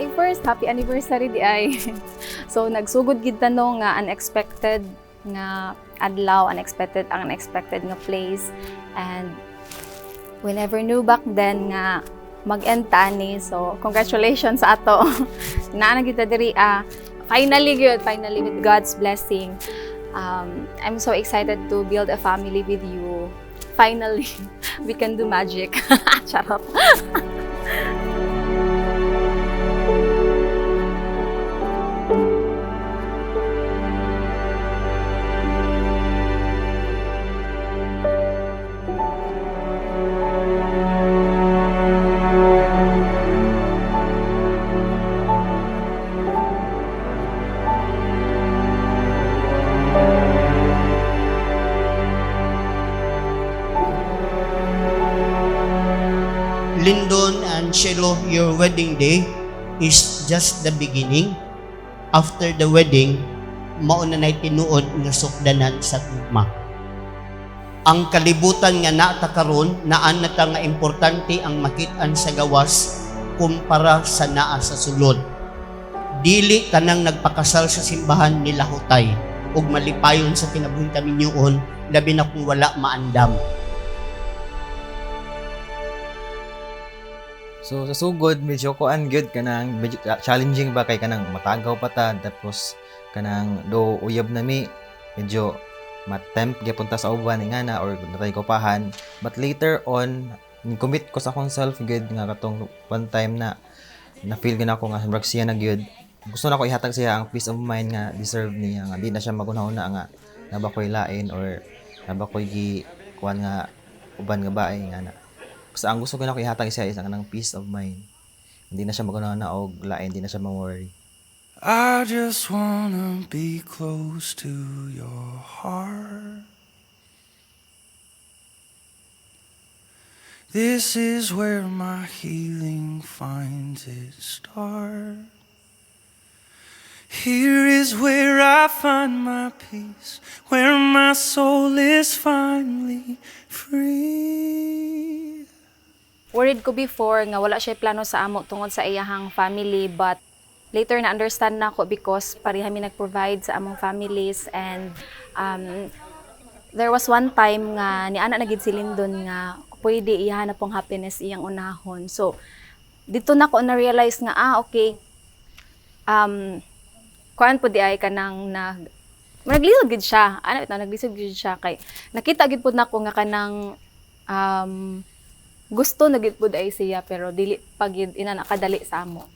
Kay first, happy anniversary di ay. So nagsugod gid tanong nga unexpected nga adlaw, unexpected nga place, and we never knew back then nga mag-end tani. So congratulations sa ato. Naa na kita diri finally with God's blessing. I'm so excited to build a family with you. Finally, we can do magic. Charot. Lyndon and Shiloh, your wedding day is just the beginning. After the wedding, mauna na'y tinuod nga sukdanan sa tugma. Ang kalibutan nga naata karon, naan na ta nga importante ang makit-an sa gawas kumpara sa naa sa sulod. Dili tanang nagpakasal sa simbahan nila hutay ug malipayon sa kinabuhing kaminyoon, labi na kung wala maandam. So sa sugod medyo kuan gyud kanang medyo challenging ba kay kanang matagaw pa ta, tapos kanang do uyab na mi medyo matempt gyapon ta sa uban nga na or natay ko pahan, but later on ni-commit ko sa akong self gyud nga katong one time na feel gyud ako nga murag siya na gyud, gusto na ko ihatag siya ang peace of mind nga deserve niya, nga di na siya magunahuna nga naba ko'y lain or naba ko'y gi kuan nga uban nga bae nga na. Basta ang gusto ko na ko ihatag siya is ang kanang peace of mind. Hindi na siya magunahuna og lain, hindi na siya ma-worry. I just wanna be close to your heart. This is where my healing finds its start. Here is where I find my peace, where my soul is finally free. Worried ko before nga wala siya plano sa amo tungod sa iyahang family, but later na understand na ako because pareha mi nag-provide sa among families, and there was one time nga ni ana na gid si Lyndon nga pwede iyahan na pong happiness iyang unahon. So dito na ko na realize nga okay, kuan po di ay kanang naglisod gid siya. Naglisod gid siya kay nakita gid pud nako nga kanang gusto na gid pud ay siya pero dili pa gid ina nakadali sa amo.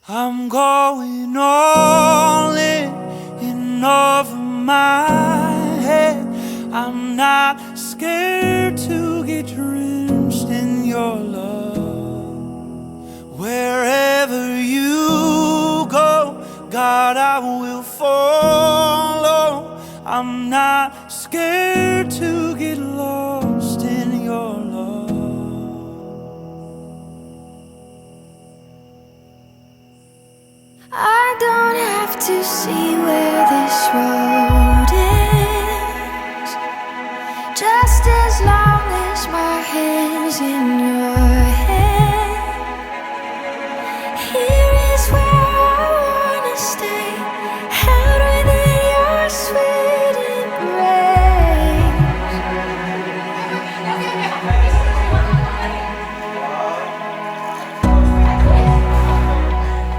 I'm going all in over my head. I'm not scared to get drenched in your love. Wherever you go, God, I will follow. I'm not scared to get lost in your love. I don't have to see where this road ends, just as long as my hand's in your hand. Here is where I wanna stay, held within your sweet embrace.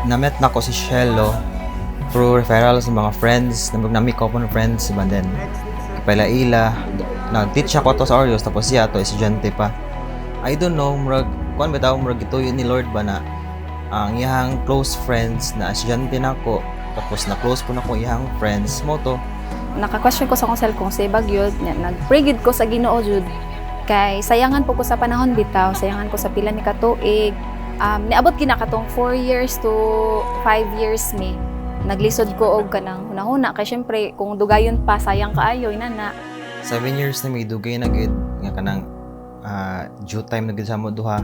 Namet na ko si Shelo through referrals ng mga friends, nami ko po ng friends, and then kapaila-ila, nag-teach ako to sa Orios, tapos siya to estudyante pa. I don't know, murag, kuan bitaw murag ito yun ni Lord ba na ang iyang close friends na estudyante na ako, tapos na close po na ko iyang friends mo to. Naka-question ko sa akong self kung sa bagyod, nag-pray gid ko sa Ginoo jud. Kay sayangan po ko sa panahon bitaw, sayangan ko sa pila ni katuig. Niabot gina katong 4 years to 5 years mi. Naglisod ko og kanang hunahuna kay syempre kung dugayon pa sayang kaayo inana. 7 years na may dugay na gid nga kanang due time na gid sa mo duha.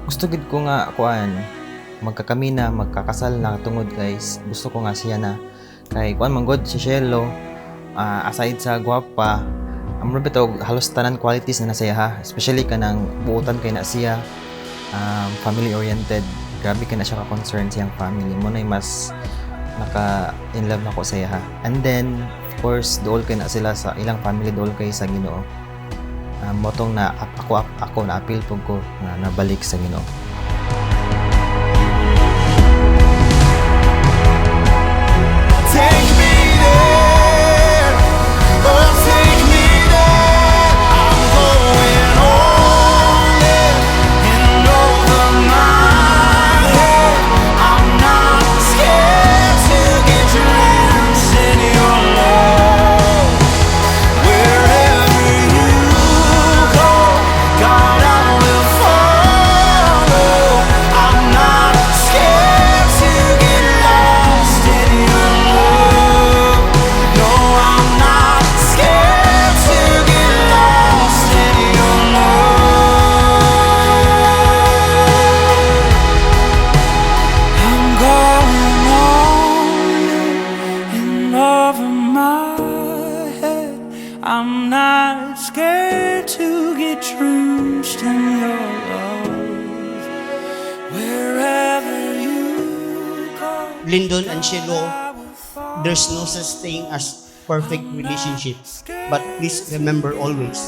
Gusto gid ko nga kuan magkakami na magkakasal na tungod guys. Gusto ko nga siya na kay kuan man god si Shelo, aside sa gwapa, amro bitaw halos tanan qualities na nasaya ha, especially kanang buutan kay na siya, family oriented, grabe ka na siya ka-concern sa iyang family mo na mas naka-in love na ko sa iya ha. And then, of course, dool kay na sila sa ilang family, dool kay sa Ginoo. Motong na ako na appeal po ko na nabalik sa Ginoo. Take me there, oh take me there. I'm going on there and over my head. I'm not scared to get drenched in your love. Wherever you go, God, I will follow. I'm not scared to get lost in your love. No, I'm not scared to get lost in your love. I'm going on and over my head. I'm not scared to get drenched in your love. Wherever you go, Lyndon and Shiloh, there's no such thing as perfect relationship. But please remember always,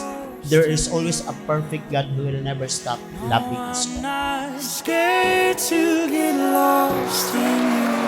there is always a perfect God who will never stop loving us. not scared to get lost in your